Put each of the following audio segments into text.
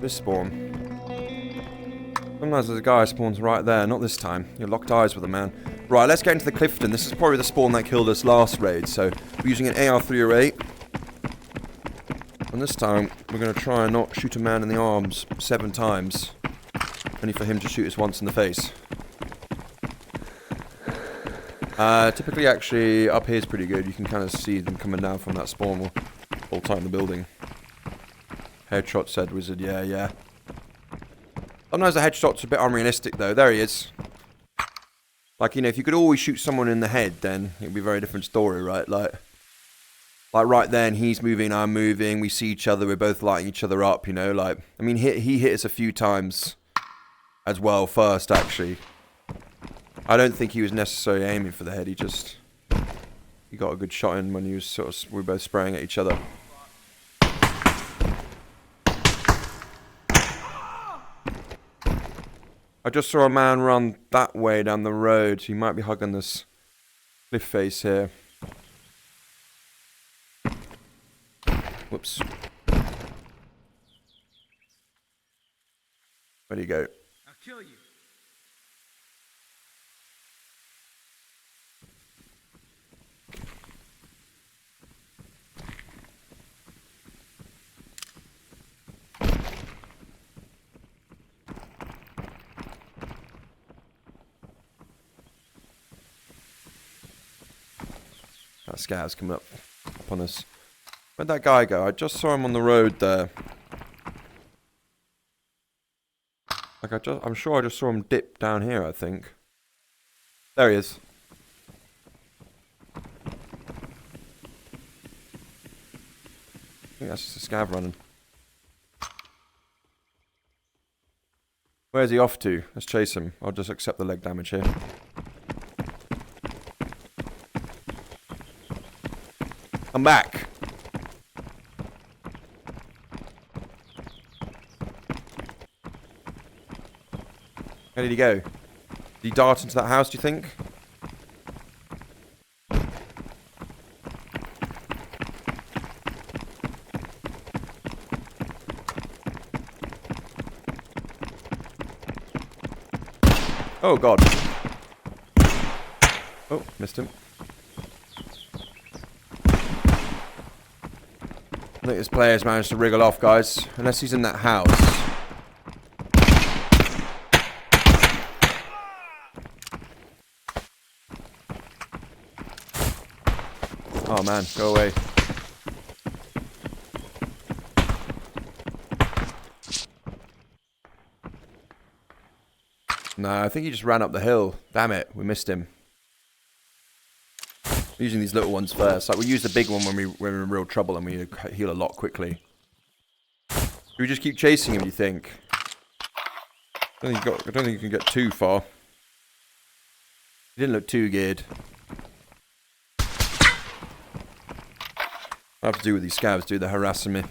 This spawn. Sometimes there's a guy who spawns right there. Not this time. You're locked eyes with a man. Right, let's get into the Clifton. This is probably the spawn that killed us last raid. So, we're using an AR-308. And this time, we're going to try and not shoot a man in the arms 7 times. Only for him to shoot us once in the face. Typically, actually, up here is pretty good. You can kind of see them coming down from that spawn all time in the building. Headshot, said Wizard. Yeah, yeah. Sometimes the headshot's a bit unrealistic, though. There he is. Like, you know, if you could always shoot someone in the head, then it would be a very different story, right? Like right then, he's moving, I'm moving. We see each other. We're both lighting each other up, you know? Like, I mean, he hit us a few times as well first, actually. I don't think he was necessarily aiming for the head. He got a good shot in when he was we were both spraying at each other. I just saw a man run that way down the road. He might be hugging this cliff face here. Whoops. Where'd he go? I'll kill you. That scou's coming up on us. Where'd that guy go? I just saw him on the road there. Like I'm sure I just saw him dip down here, I think. There he is. I think that's just a scav running. Where's he off to? Let's chase him. I'll just accept the leg damage here. I'm back. Where did he go? Did he dart into that house, do you think? Oh, God. Oh, missed him. I think this player's managed to wriggle off, guys. Unless he's in that house. Oh, man. Go away. No, I think he just ran up the hill. Damn it. We missed him. We're using these little ones first. Like, we use the big one when we're in real trouble and we heal a lot quickly. Do we just keep chasing him, do you think? I don't think you can get too far. He didn't look too geared. I have to do with these scavs, dude. They're harassing me.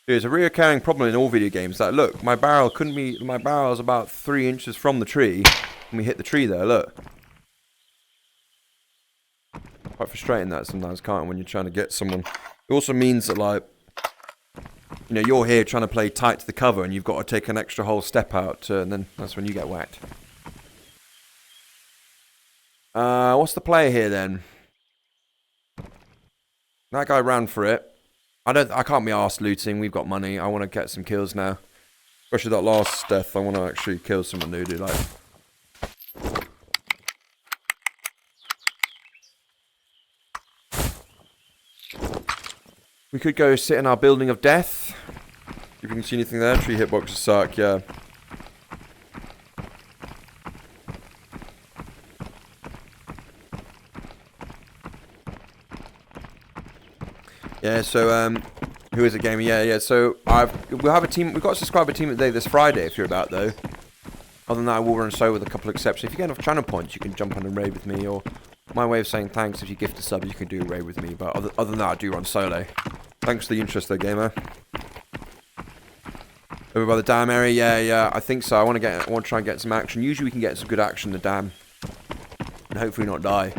It's a reoccurring problem in all video games. Like, look, my barrel is about 3 inches from the tree, and we hit the tree there, look. Quite frustrating that sometimes, can't it, when you're trying to get someone. It also means that, like, you know, you're here trying to play tight to the cover, and you've got to take an extra whole step out, and then that's when you get whacked. What's the play here, then? That guy ran for it. I can't be arsed looting. We've got money. I want to get some kills now. Especially that last death. I want to actually kill someone new, dude. Like, we could go sit in our building of death. If you can see anything there. Tree hitboxes suck, yeah. Yeah, so, who is it, gamer? Yeah, so, we'll have a team, we've got a subscriber team today this Friday, if you're about, though. Other than that, I will run solo with a couple of exceptions. If you get enough channel points, you can jump on and raid with me, or my way of saying thanks, if you gift a sub, you can do a raid with me, but other than that, I do run solo. Thanks for the interest, though, gamer. Over by the dam area, yeah, I think so. I want to try and get some action. Usually we can get some good action in the dam. and hopefully not die.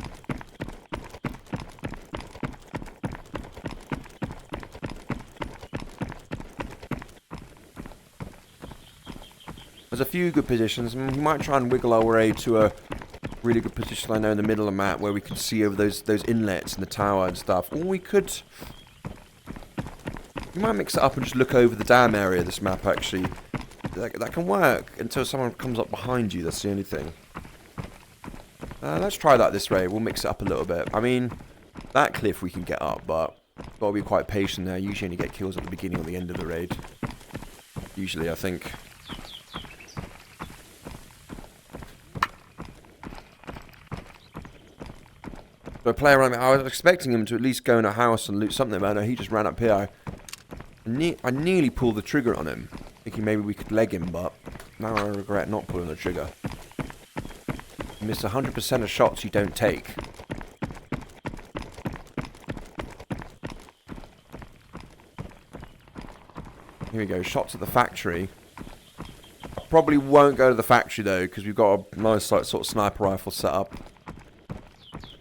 There's a few good positions. We might try and wiggle our way to a really good position, I know, in the middle of the map where we can see over those inlets and the tower and stuff. Or we could... We might mix it up and just look over the dam area of this map, actually. That can work until someone comes up behind you, that's the only thing. Let's try that this way. We'll mix it up a little bit. I mean, that cliff we can get up, but got to be quite patient there. Usually only get kills at the beginning or the end of the raid. Usually, I think. So I play around. I was expecting him to at least go in a house and loot something, but no, he just ran up here. I nearly pulled the trigger on him, thinking maybe we could leg him, but now I regret not pulling the trigger. You miss 100% of shots you don't take. Here we go, shots at the factory. I probably won't go to the factory though, because we've got a nice like, sort of sniper rifle set up.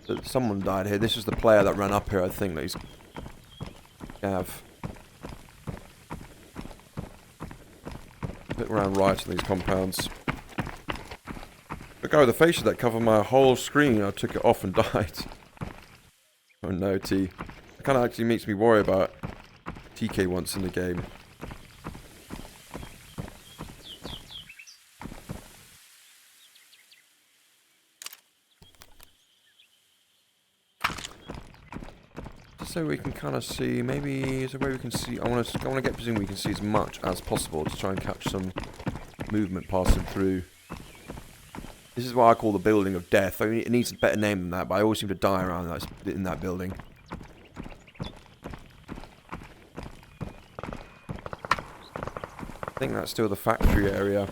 But someone died here. This is the player that ran up here, I think, that he's... Gav. Look around right in these compounds. The guy with the faces that covered my whole screen, I took it off and died. Oh no, T. It kind of actually makes me worry about TK once in the game. So we can kind of see, maybe is there a way we can see, I want to get position where we can see as much as possible to try and catch some movement passing through. This is what I call the building of death. I mean, it needs a better name than that, but I always seem to die around that, in that building. I think that's still the factory area.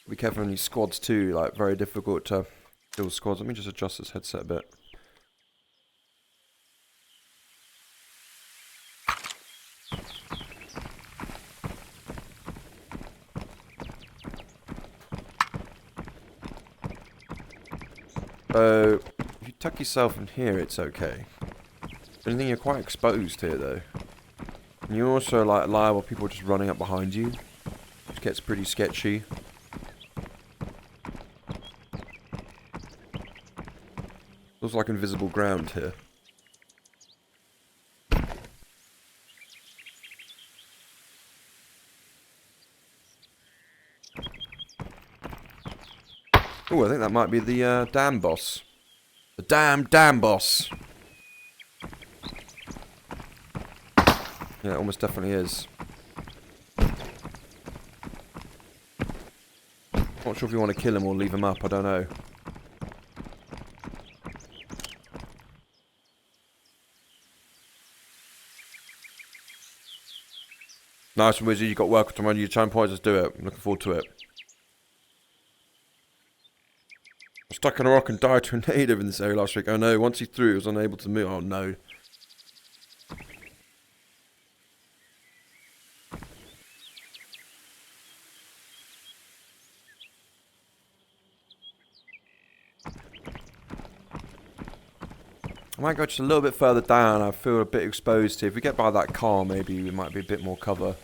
Be careful on these squads too, like very difficult to kill squads. Let me just adjust this headset a bit. So, if you tuck yourself in here, it's okay. I think you're quite exposed here though. And you're also like liable to people just running up behind you, which gets pretty sketchy. Looks like invisible ground here. Oh, I think that might be the dam boss. The dam boss. Yeah, it almost definitely is. Not sure if you want to kill him or leave him up, I don't know. Nice one, Wizard. You got work to run your time points. Let's do it. I'm looking forward to it. I was stuck on a rock and died to a native in this area last week. Oh no, once he threw, he was unable to move. Oh no. I might go just a little bit further down. I feel a bit exposed here. If we get by that car, maybe we might be a bit more cover.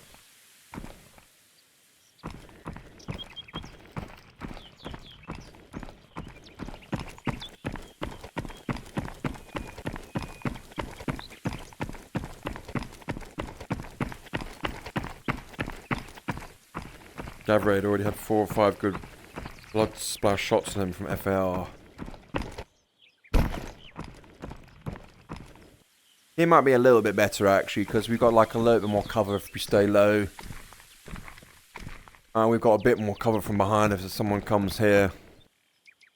Gav already had 4 or 5 good blood splash shots on him from FAR. It might be a little bit better actually, because we've got like a little bit more cover if we stay low. And we've got a bit more cover from behind if someone comes here.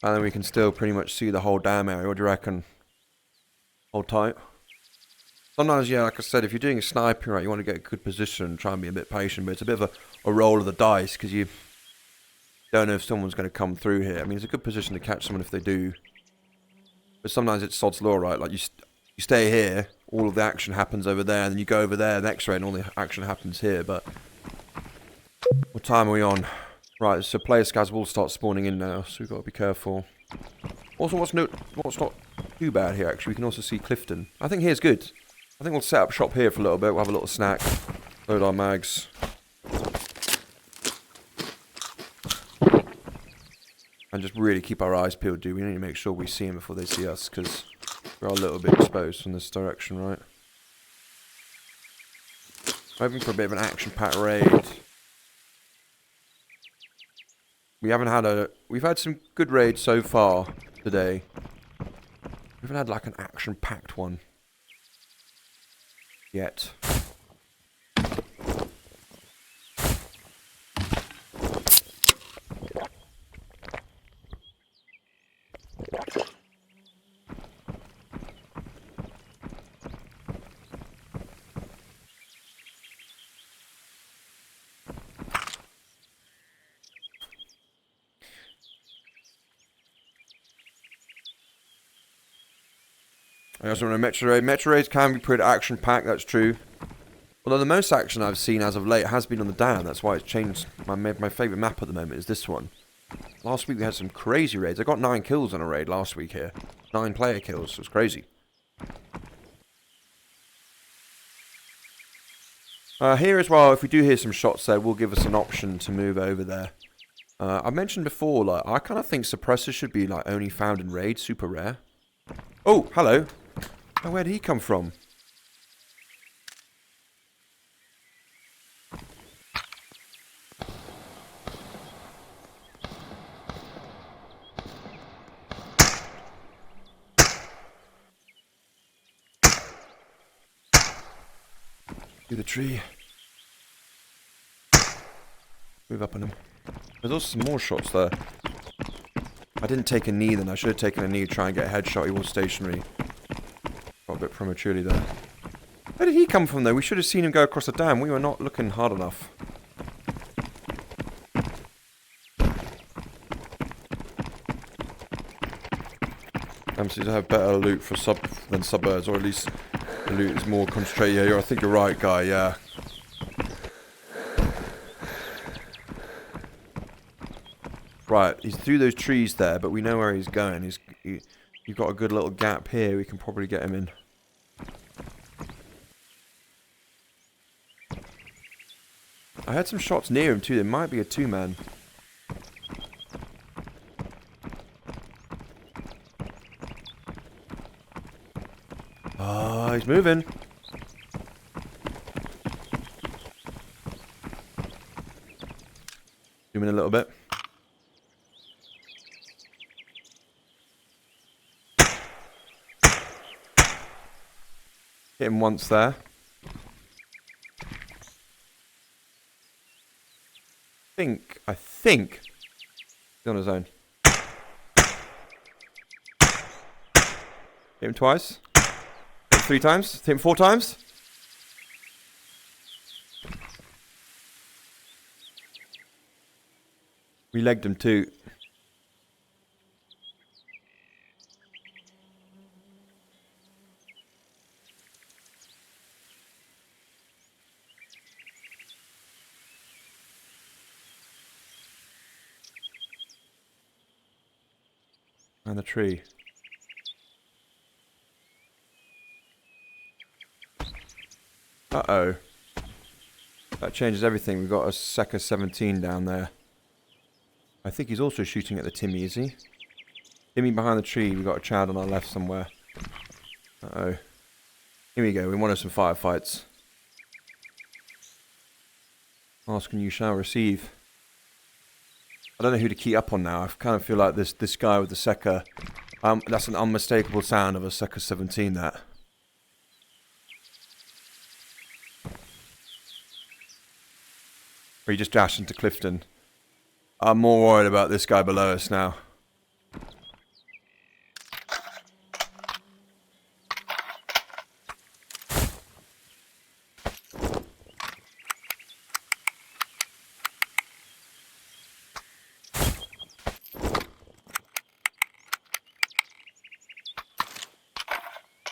And then we can still pretty much see the whole damn area. What do you reckon? Hold tight. Sometimes, yeah, like I said, if you're doing a sniping, right, you want to get a good position and try and be a bit patient. But it's a bit of a roll of the dice, because you Don't know if someone's going to come through here. I mean, it's a good position to catch someone if they do. But sometimes it's sod's law, right? Like, you stay here, all of the action happens over there, and then you go over there, next raid, and all the action happens here, but... What time are we on? Right, so player scars will start spawning in now, so we've got to be careful. Also, what's not too bad here, actually, we can also see Clifton. I think here's good. I think we'll set up shop here for a little bit, we'll have a little snack, load our mags. And just really keep our eyes peeled, dude. We need to make sure we see them before they see us, because we're a little bit exposed from this direction, right? Hoping for a bit of an action-packed raid. We've had some good raids so far today. We haven't had like an action-packed one yet. I also want a Metro Raid. Metro Raids can be pretty action-packed, that's true. Although the most action I've seen as of late has been on the Dam. That's why it's changed. My favourite map at the moment is this one. Last week we had some crazy raids. I got 9 kills on a raid last week here. 9 player kills. It was crazy. Here as well, if we do hear some shots there, will give us an option to move over there. I mentioned before, like, I kind of think suppressors should be like only found in raids, super rare. Oh, hello. Oh, where did he come from? Through the tree. Move up on him. There's also some more shots there. I didn't take a knee then. I should have taken a knee to try and get a headshot. He was stationary. Got a bit prematurely there. Where did he come from though? We should have seen him go across the dam. We were not looking hard enough. Seems to have better loot for than suburbs, or at least the loot is more concentrated. Yeah, I think you're right, guy. Yeah. Right, he's through those trees there, but we know where he's going. You've got a good little gap here. We can probably get him in. I had some shots near him too. There might be a 2-man. Ah, he's moving. Zoom in a little bit. Hit him once there. I think he's on his own. Hit him twice. Hit him 3 times. Hit him 4 times. We legged him too. And the tree. Uh-oh. That changes everything. We've got a Secca 17 down there. I think he's also shooting at the Timmy, is he? Timmy behind the tree. We've got a Chad on our left somewhere. Uh-oh. Here we go. We want some firefights. Ask and you shall receive. I don't know who to key up on now. I kind of feel like this guy with the Secca. That's an unmistakable sound of a Secca 17, that. Or he just dashed into Clifton. I'm more worried about this guy below us now.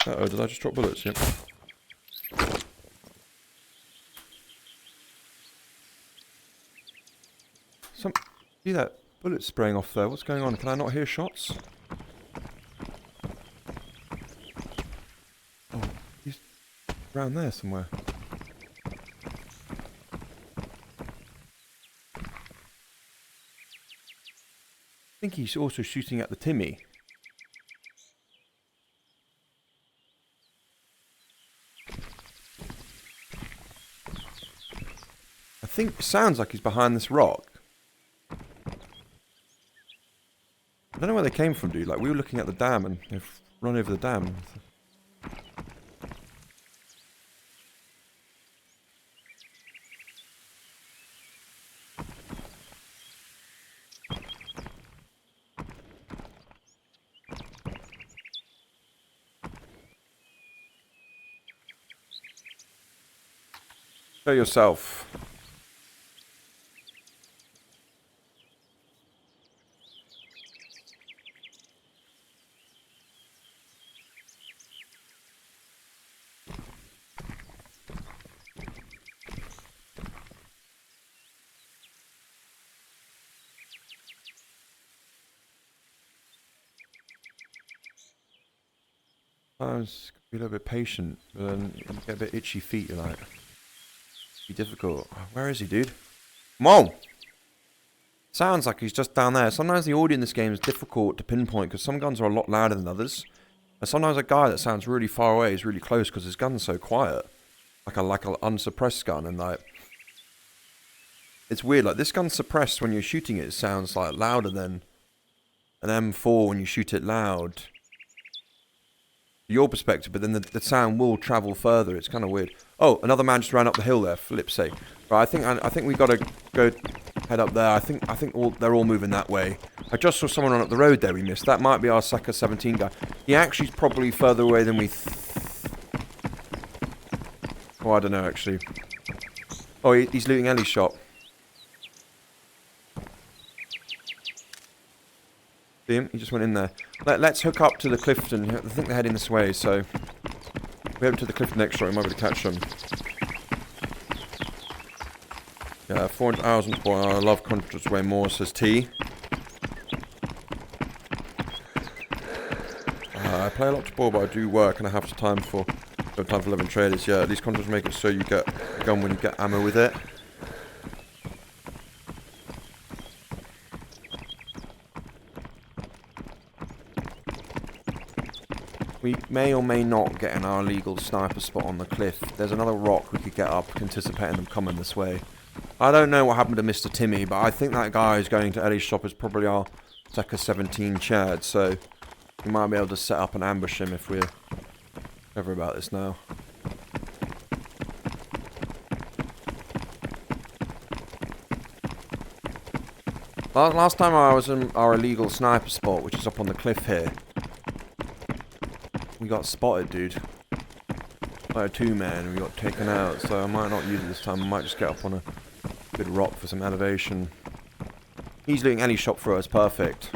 Uh-oh, did I just drop bullets? Yep. See that bullet spraying off there? What's going on? Can I not hear shots? Oh, he's around there somewhere. I think he's also shooting at the Timmy. I think it sounds like he's behind this rock. I don't know where they came from, dude. Like, we were looking at the dam and they've run over the dam. Show yourself. Sometimes be a little bit patient, but then you get a bit itchy feet, you're like, be difficult. Where is he, dude? Come on! Sounds like he's just down there. Sometimes the audio in this game is difficult to pinpoint because some guns are a lot louder than others. And sometimes a guy that sounds really far away is really close because his gun's so quiet. Like an unsuppressed gun, and like, it's weird, like this gun's suppressed when you're shooting it, it sounds like louder than an M4 when you shoot it loud. Your perspective, but then the sound will travel further. It's kind of weird. Oh, another man just ran up the hill there. Flip's sake. Right, I think we gotta go head up there. I think they're all moving that way. I just saw someone run up the road there. We missed. That might be our Sector 17 guy. He actually's probably further away than we. Oh, I don't know actually. Oh, he's looting Ellie's shop. See him? He just went in there. Let's hook up to the Clifton. I think they're heading this way, so we head to the Clifton next shot. We might be able to catch them. Yeah, 400 hours on Tabor. I love Contractors way more, says T. I play a lot Tabor, but I do work and I have time for 11 traders. Yeah, these contractors make it so you get a gun when you get ammo with it. We may or may not get an our illegal sniper spot on the cliff. There's another rock we could get up, anticipating them coming this way. I don't know what happened to Mr. Timmy, but I think that guy who's going to Eddie's shop is probably our Sector 17 Chad, so we might be able to set up and ambush him if we're ever about this now. Last time I was in our illegal sniper spot, which is up on the cliff here, we got spotted, dude. By a 2-man and we got taken out, so I might not use it this time. I might just get up on a good rock for some elevation. He's looting any shop for us, perfect.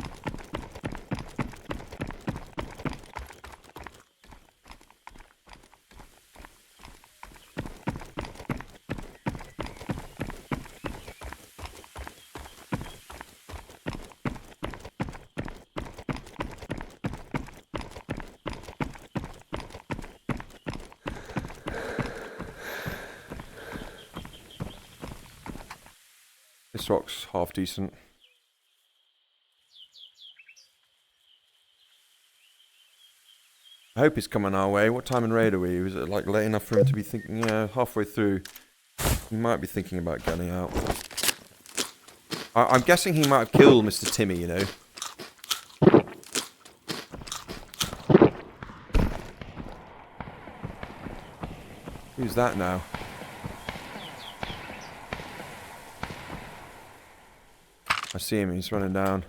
This rock's half decent. I hope he's coming our way. What time in raid are we? Was it like late enough for him to be thinking, yeah, halfway through. He might be thinking about getting out. I'm guessing he might have killed Mr. Timmy, you know. Who's that now? I see him, he's running down.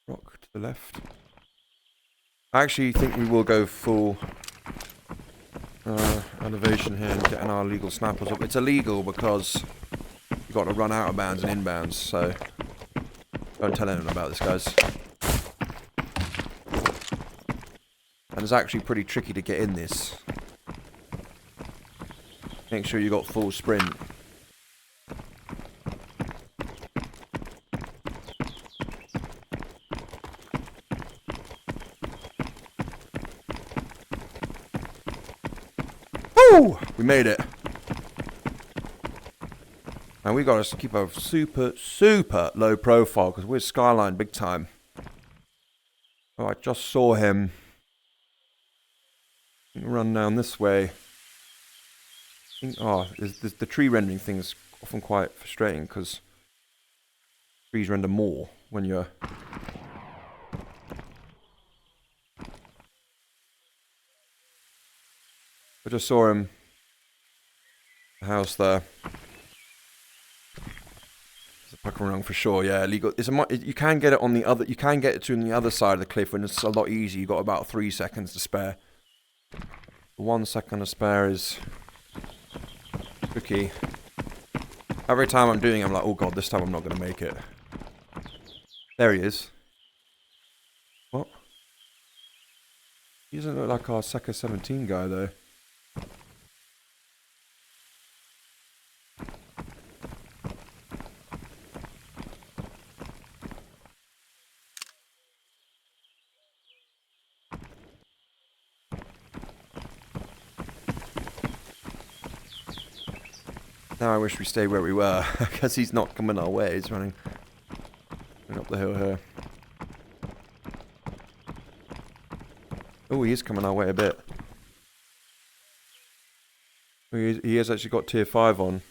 Rock to the left. I actually think we will go full elevation here and getting our illegal snappers up. It's illegal because you've got to run out of bounds and inbounds, so don't tell anyone about this, guys. And it's actually pretty tricky to get in this. Make sure you got full sprint. Woo! We made it. And we got to keep a super low profile because we're skyline big time. Oh, I just saw him run down this way. Oh, the tree rendering thing is often quite frustrating because trees render more when you're... I just saw him. The house there. It's a pucker wrong for sure. Yeah, legal. You can get it on the other. You can get it to the other side of the cliff when it's a lot easier. You got about 3 seconds to spare. 1 second to spare is tricky. Every time I'm doing it, I'm like, oh god, this time I'm not going to make it. There he is. What? He doesn't look like our Sector 17 guy though. Now I wish we stayed where we were, because he's not coming our way, he's running up the hill here. Oh, he is coming our way a bit. He has actually got tier 5 on.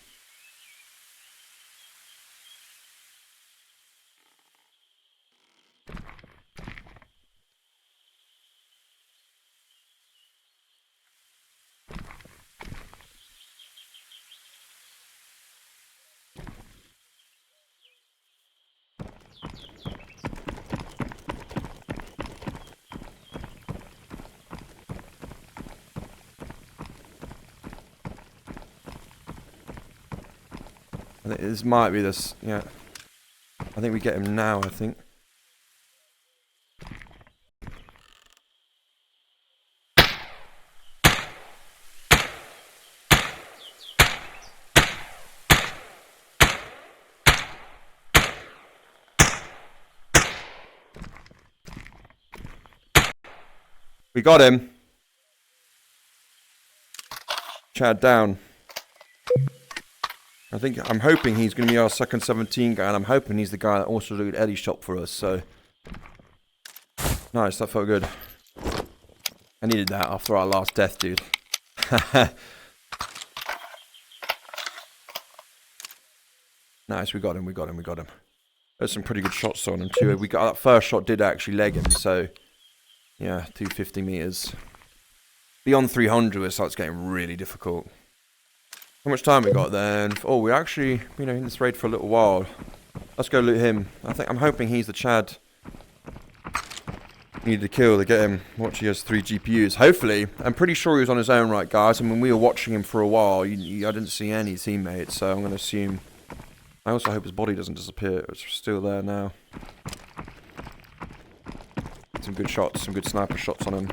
I think this might be this, yeah. I think we get him now, I think. We got him. Chad down. I'm hoping he's going to be our second 17 guy, and I'm hoping he's the guy that also did Eddie's shop for us, so... Nice, that felt good. I needed that after our last death, dude. Nice, we got him. There's some pretty good shots on him too. That first shot did actually leg him, so... Yeah, 250 meters. Beyond 300 it starts getting really difficult. How much time we got then? Oh, we're actually in this raid for a little while. Let's go loot him. I'm hoping he's the Chad. Needed to kill to get him. Watch, he has 3 GPUs. Hopefully. I'm pretty sure he was on his own right, guys. I mean, we were watching him for a while. I didn't see any teammates, so I'm going to assume... I also hope his body doesn't disappear. It's still there now. Some good shots, some good sniper shots on him.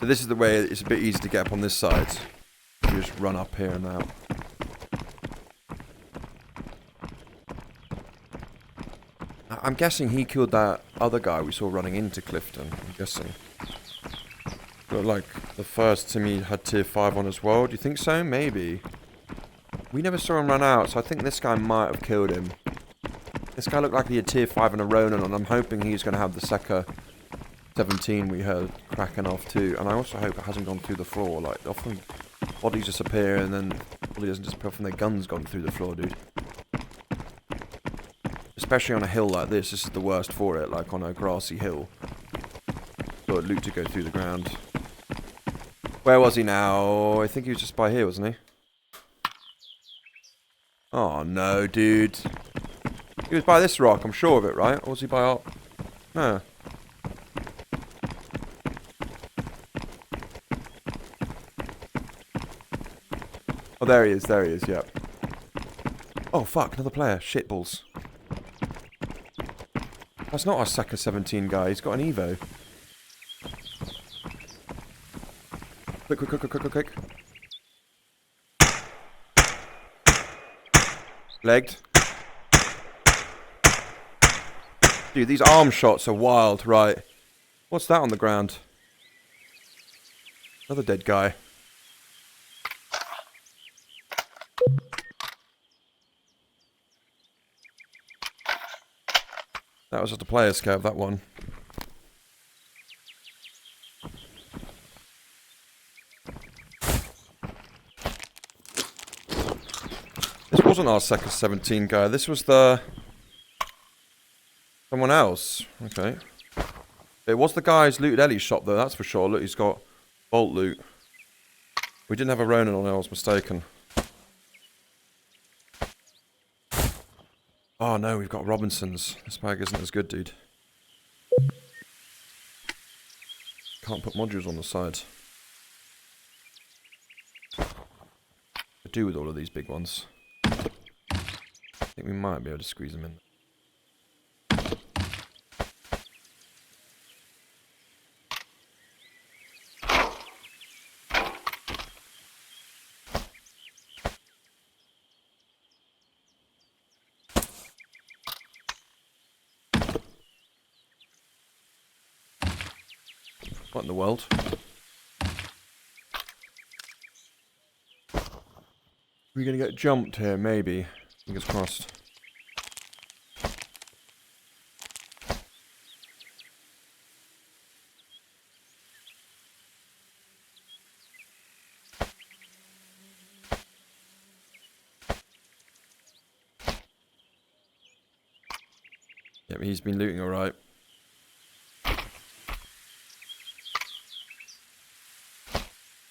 So this is the way it's a bit easy to get up on this side. You just run up here and out. I'm guessing he killed that other guy we saw running into Clifton. I'm guessing. But like the first Timmy had tier 5 on as well. Do you think so? Maybe. We never saw him run out, so I think this guy might have killed him. This guy looked like he had tier 5 and a Ronin on. I'm hoping he's going to have the Sector 17 we heard cracking off too, and I also hope it hasn't gone through the floor. Like often bodies disappear and then body doesn't disappear, often their gun's gone through the floor, dude. Especially on a hill like this. This is the worst for it, like on a grassy hill. Got loot to go through the ground. Where was he now? I think he was just by here, wasn't he? Oh no, dude. He was by this rock, I'm sure of it, right? Or was he by our... No. Oh, there he is, yep. Oh, fuck, another player. Shitballs. That's not our Sector 17 guy, he's got an Evo. Quick. Legged. Dude, these arm shots are wild, right. What's that on the ground? Another dead guy. That was just a player scav, that one. This wasn't our Sector 17 guy, this was the... someone else. Okay. It was the guy who's looted Ellie's shop though, that's for sure. Look, he's got bolt loot. We didn't have a Ronin on there, I was mistaken. Oh no, we've got Robinsons. This bag isn't as good, dude. Can't put modules on the side. I do with all of these big ones. I think we might be able to squeeze them in. What in the world? We're gonna get jumped here, maybe. Fingers crossed. Yep, he's been looting alright.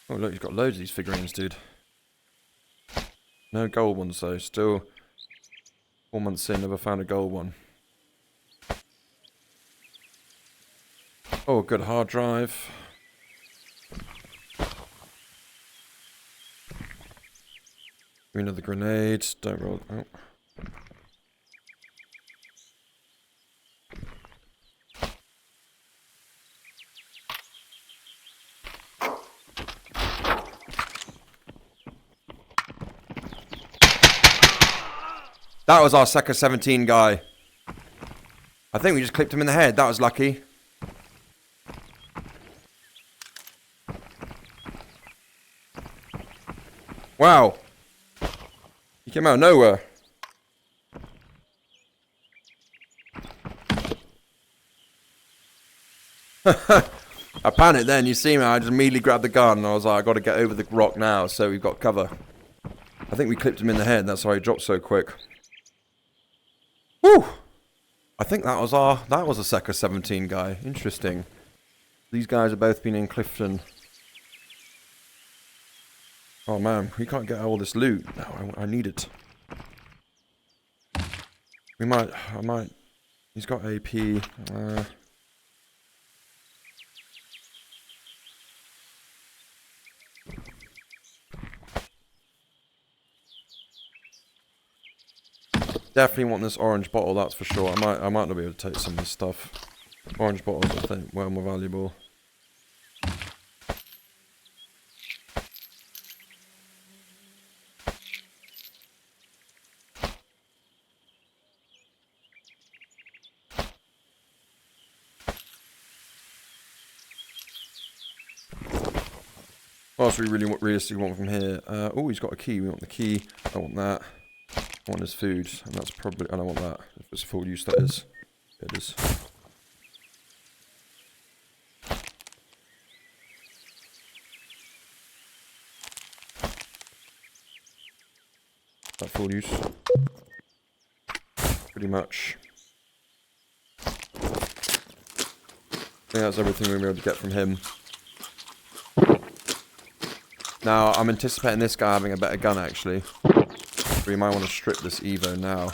Oh look, he's got loads of these figurines, dude. No gold ones though, still 4 months in, never found a gold one. Oh, good hard drive. Another grenade, don't roll. Oh. That was our Sector 17 guy. I think we just clipped him in the head. That was lucky. Wow. He came out of nowhere. I panicked then. You see me, I just immediately grabbed the gun and I was like, I got to get over the rock now, so we've got cover. I think we clipped him in the head. That's why he dropped so quick. Whew! I think that was a Sector 17 guy. Interesting. These guys have both been in Clifton. Oh man, we can't get all this loot. No, I need it. I might. He's got AP. Definitely want this orange bottle, that's for sure. I might not be able to take some of this stuff. Orange bottles, I think, well more valuable. What else do we really realistically want from here? Oh, he's got a key. We want the key. I want that. I want his food, and that's probably... and I want that. If it's full use, that is. It is. That full use. Pretty much. think that's everything we'll be able to get from him. Now, I'm anticipating this guy having a better gun, actually. We might want to strip this Evo now.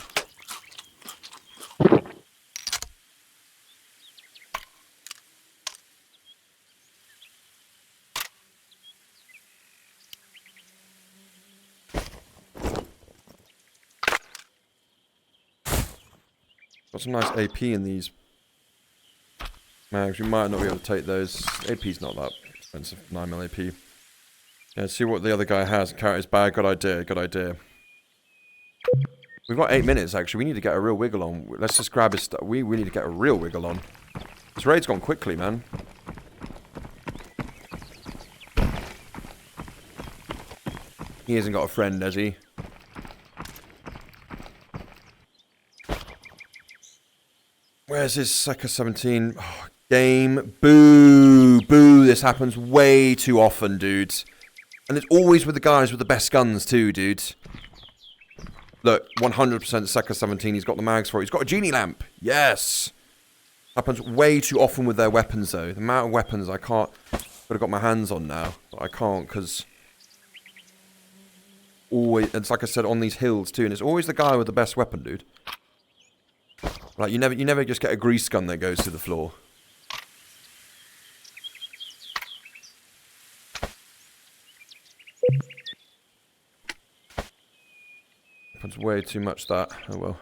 Got some nice AP in these mags. We might not be able to take those. AP's not that expensive. 9mm AP. Yeah, see what the other guy has. Character's bag. Good idea. Good idea. We've got 8 minutes, actually. We need to get a real wiggle on. Let's just grab his stuff. We need to get a real wiggle on. This raid's gone quickly, man. He hasn't got a friend, has he? Where's his Sector 17? Oh, game. Boo. Boo. This happens way too often, dudes. And it's always with the guys with the best guns, too, dudes. Look, 100% Sector 17. He's got the mags for it. He's got a genie lamp. Yes. Happens way too often with their weapons, though. The amount of weapons I can't... Could have got my hands on now. But I can't, because... Always... It's like I said, on these hills, too. And it's always the guy with the best weapon, dude. Like, you never just get a grease gun that goes to the floor. Happens way too much, that. Oh well.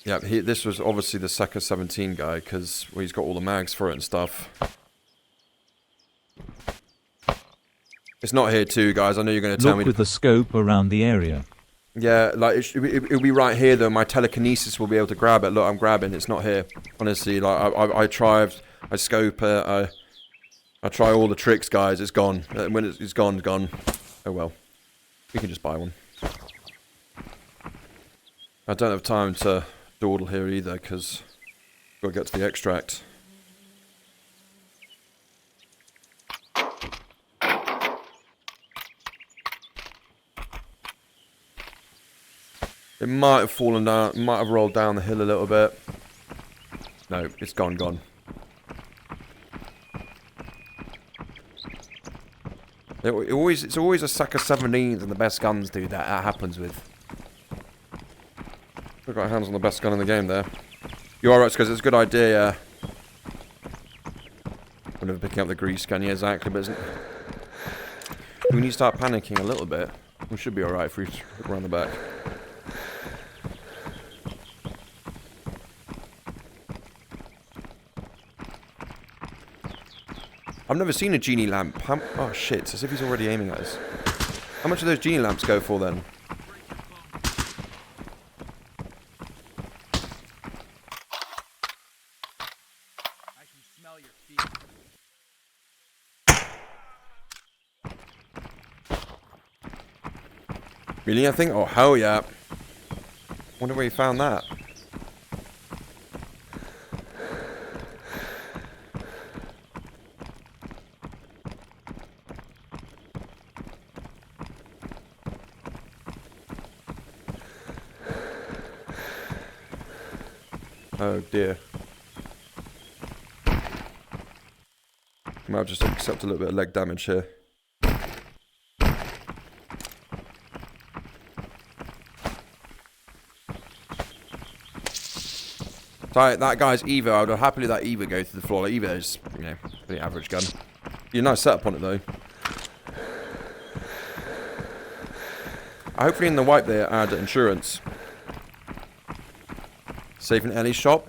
Yeah, this was obviously the Sector 17 guy, because he's got all the mags for it and stuff. It's not here too, guys. I know you're going to tell me. Look with the scope around the area. Yeah, like, it'll be right here, though. My telekinesis will be able to grab it. Look, I'm grabbing. It's not here. Honestly, like, I try, I scope it, I try all the tricks, guys. It's gone. When it's gone, gone. Oh, well. We can just buy one. I don't have time to dawdle here either, because I've got to get to the extract. It might have fallen down, it might have rolled down the hill a little bit. No, it's gone. It's always a Sector 17s and the best guns, dude, that happens with. We've got our hands on the best gun in the game there. You are right, because it's a good idea, We're never picking up the grease gun, yeah, exactly, but isn't... We need to start panicking a little bit. We should be alright if we look around the back. I've never seen a genie lamp. Oh shit, it's as if he's already aiming at us. How much do those genie lamps go for then? I can smell your feet. Really, I think? Oh, hell yeah. Wonder where you found that. Oh dear. Might have just accept a little bit of leg damage here. So that guy's Evo, I would happily let Evo go through the floor. Like, Evo is, you know, pretty average gun. You're a nice setup on it though. Hopefully in the wipe they add insurance. Safe in Ellie's shop.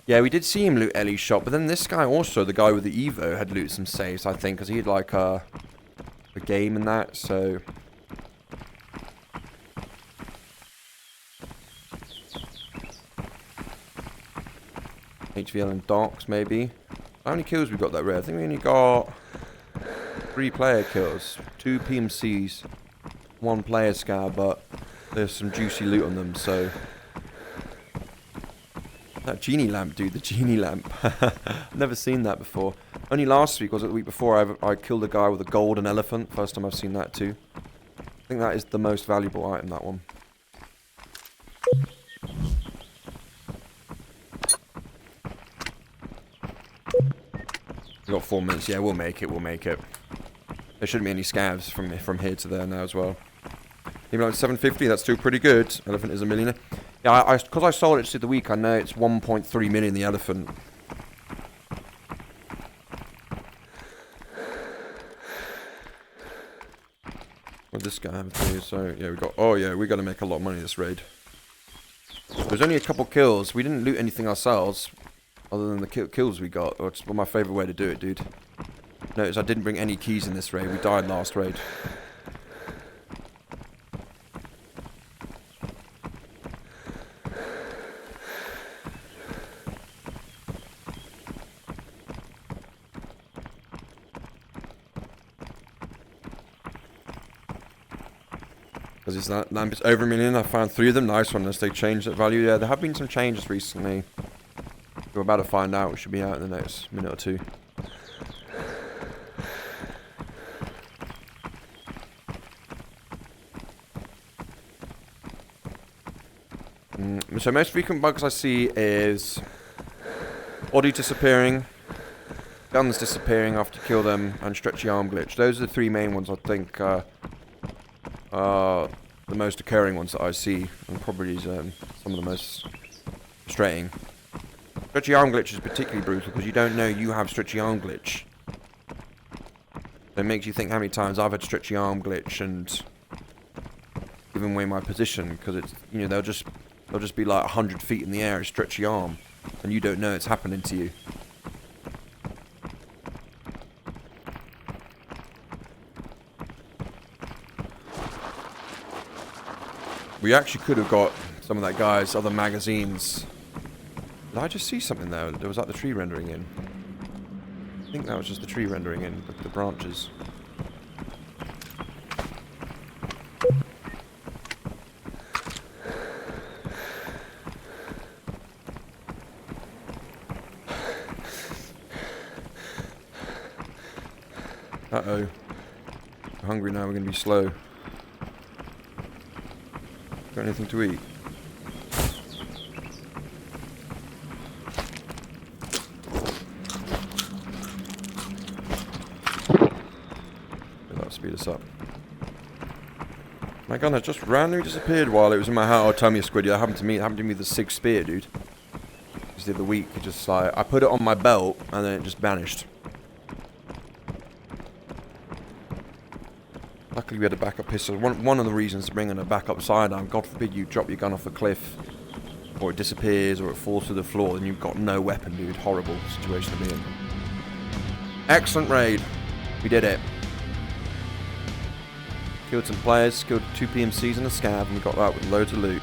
Yeah, we did see him loot Ellie's shop, but then this guy also, the guy with the Evo, had looted some safes, I think, because he had like a game in that, so... HVL and docks, maybe. How many kills we got that rare? I think we only got 3 player kills, 2 PMCs, 1 player scar, but there's some juicy loot on them, so... That genie lamp, dude, the genie lamp. I've never seen that before. Only last week, was it the week before, I killed a guy with a golden elephant. First time I've seen that too. I think that is the most valuable item, that one. We got 4 minutes. Yeah, we'll make it. We'll make it. There shouldn't be any scavs from here to there now as well. Even though it's 750, that's still pretty good. Elephant is a millionaire. Yeah, because I sold it to the week, I know it's 1.3 million, the elephant. What this guy have to do? So, yeah, we got... Oh, yeah, we got to make a lot of money this raid. There's only a couple kills. We didn't loot anything ourselves, other than the kills we got. Oh, it's my favourite way to do it, dude. Notice I didn't bring any keys in this raid. We died last raid. Because it's that lamp is over 1 million. I found 3 of them. Nice one. Unless they changed that value. Yeah, there have been some changes recently. We're about to find out. We should be out in the next minute or two. So most frequent bugs I see is body disappearing, guns disappearing after you kill them, and stretchy arm glitch. Those are the 3 main ones I think are the most occurring ones that I see, and probably some of the most frustrating. Stretchy arm glitch is particularly brutal because you don't know you have stretchy arm glitch. It makes you think how many times I've had stretchy arm glitch and given away my position because it's, you know, they'll just be like 100 feet in the air, a stretchy arm, and you don't know it's happening to you. We actually could have got some of that guy's other magazines. Did I just see something there? There was like the tree rendering in. I think that was just the tree rendering in, the branches. Uh-oh. We're hungry now, we're going to be slow. Got anything to eat? That'll speed us up. My gun has just randomly disappeared while it was in my hand. Oh, tell me a squid. That happened to me. It happened to me with the 6 spear, dude. Just the other week. It just like, I put it on my belt and then it just vanished. Luckily we had a backup pistol. One of the reasons to bring in a backup sidearm, God forbid you drop your gun off a cliff, or it disappears, or it falls to the floor, and you've got no weapon, dude. Horrible situation to be in. Excellent raid. We did it. Killed some players, killed 2 PMCs and a scav, and we got that with loads of loot.